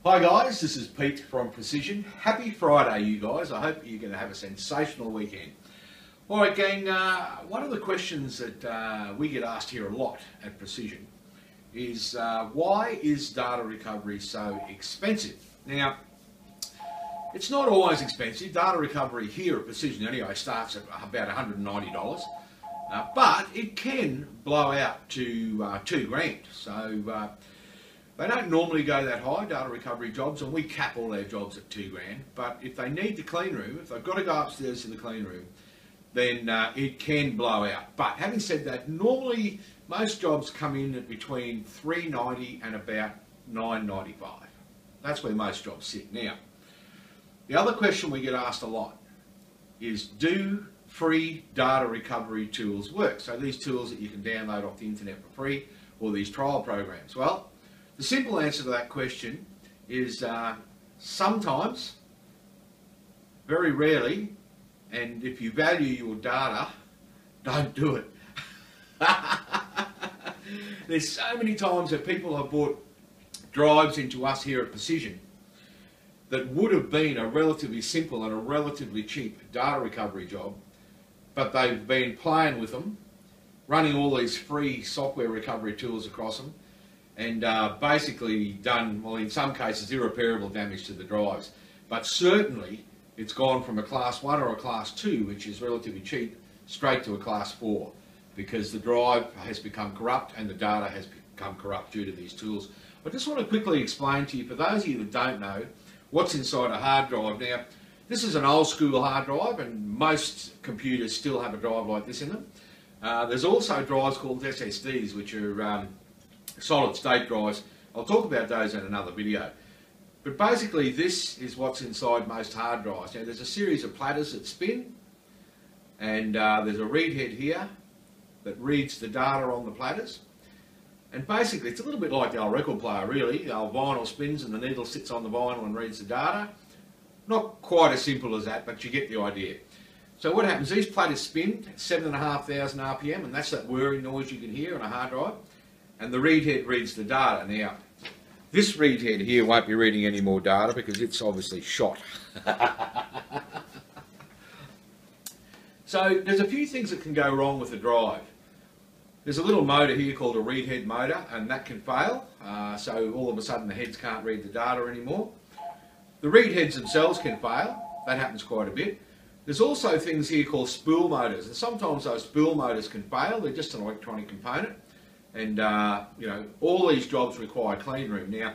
Hi guys, this is Pete from Precision. Happy Friday you guys. I hope you're going to have a sensational weekend. Alright gang, one of the questions that we get asked here a lot at Precision is why is data recovery so expensive? Now, it's not always expensive. Data recovery here at Precision anyway starts at about $190, but it can blow out to $2,000. So they don't normally go that high, data recovery jobs, and we cap all their jobs at $2,000. But if they need the clean room, if they've got to go upstairs to the clean room, then it can blow out. But having said that, normally most jobs come in at between $390 and about $995. That's where most jobs sit. Now, the other question we get asked a lot is, do free data recovery tools work? So these tools that you can download off the internet for free, or these trial programs. Well, the simple answer to that question is sometimes, very rarely, and if you value your data, don't do it. There's so many times that people have bought drives into us here at Precision that would have been a relatively simple and a relatively cheap data recovery job, but they've been playing with them, running all these free software recovery tools across them, and basically done, well, in some cases, irreparable damage to the drives. But certainly, it's gone from a class 1 or a class 2, which is relatively cheap, straight to a class 4, because the drive has become corrupt and the data has become corrupt due to these tools. I just want to quickly explain to you, for those of you that don't know, what's inside a hard drive. Now, this is an old school hard drive, and most computers still have a drive like this in them. There's also drives called SSDs, which are solid state drives. I'll talk about those in another video. But basically this is what's inside most hard drives. Now there's a series of platters that spin, and there's a read head here that reads the data on the platters. And basically it's a little bit like the old record player really. The old vinyl spins and the needle sits on the vinyl and reads the data. Not quite as simple as that, but you get the idea. So what happens, these platters spin at 7,500 RPM, and that's that whirring noise you can hear on a hard drive. And the read head reads the data. Now, this read head here won't be reading any more data because it's obviously shot. So there's a few things that can go wrong with the drive. There's a little motor here called a read head motor, and that can fail. So all of a sudden the heads can't read the data anymore. The read heads themselves can fail. That happens quite a bit. There's also things here called spool motors, and sometimes those spool motors can fail. They're just an electronic component. And, you know, all these jobs require clean room. Now,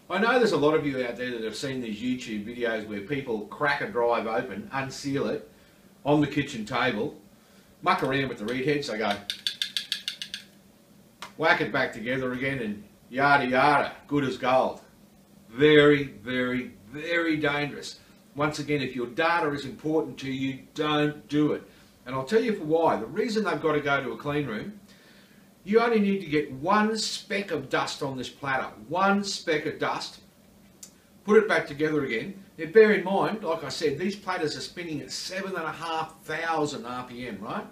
I know there's a lot of you out there that have seen these YouTube videos where people crack a drive open, unseal it, on the kitchen table, muck around with the read heads, they go, whack it back together again, and yada yada, good as gold. Very, very, very dangerous. Once again, if your data is important to you, don't do it. And I'll tell you for why. The reason they've got to go to a clean room, you only need to get one speck of dust on this platter, one speck of dust, put it back together again. Now bear in mind, like I said, these platters are spinning at 7,500 RPM, right?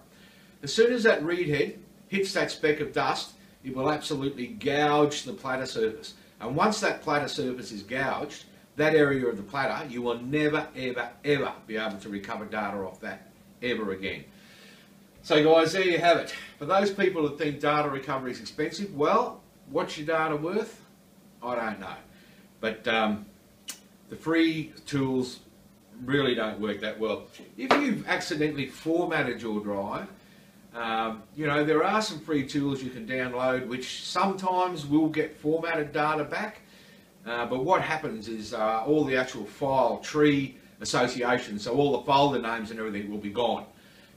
As soon as that read head hits that speck of dust, it will absolutely gouge the platter surface. And once that platter surface is gouged, that area of the platter, you will never, ever, ever be able to recover data off that ever again. So guys, there you have it. For those people that think data recovery is expensive, well, what's your data worth? I don't know. But the free tools really don't work that well. If you've accidentally formatted your drive, you know, there are some free tools you can download which sometimes will get formatted data back. But what happens is all the actual file tree associations, so all the folder names and everything will be gone.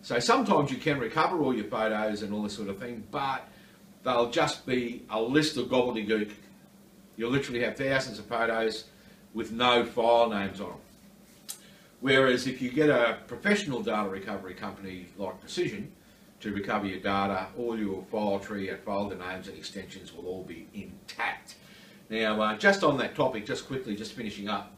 So sometimes you can recover all your photos and all this sort of thing, but they'll just be a list of gobbledygook. You'll literally have thousands of photos with no file names on them. Whereas if you get a professional data recovery company like Precision to recover your data, all your file tree and folder names and extensions will all be intact. Now, just on that topic, just quickly, just finishing up,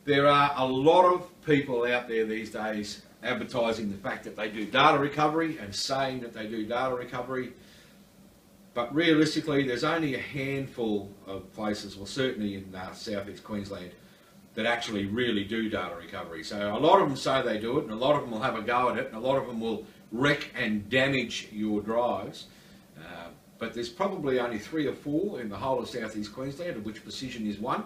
there are a lot of people out there these days advertising the fact that they do data recovery and saying that they do data recovery. But realistically, there's only a handful of places, well certainly in southeast Queensland, that actually really do data recovery. So a lot of them say they do it, and a lot of them will have a go at it, and a lot of them will wreck and damage your drives. But there's probably only 3 or 4 in the whole of southeast Queensland, of which Precision is one,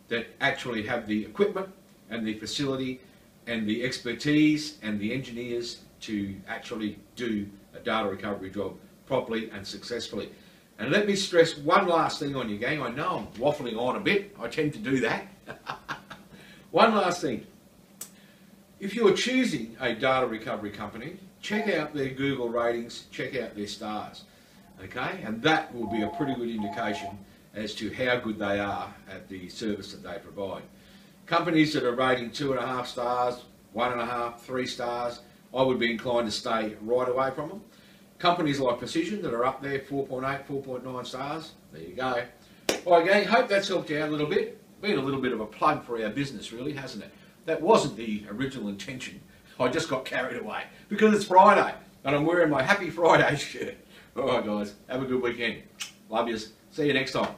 that actually have the equipment and the facility and the expertise and the engineers to actually do a data recovery job properly and successfully. And let me stress one last thing on you, gang. I know I'm waffling on a bit. I tend to do that. One last thing. If you're choosing a data recovery company, check out their Google ratings, check out their stars. Okay? And that will be a pretty good indication as to how good they are at the service that they provide. Companies that are rating 2.5 stars, 1.5, 3 stars, I would be inclined to stay right away from them. Companies like Precision that are up there, 4.8, 4.9 stars, there you go. Alright gang, hope that's helped you out a little bit. Been a little bit of a plug for our business really, hasn't it? That wasn't the original intention. I just got carried away because it's Friday and I'm wearing my Happy Friday shirt. Alright guys, have a good weekend. Love yous. See you next time.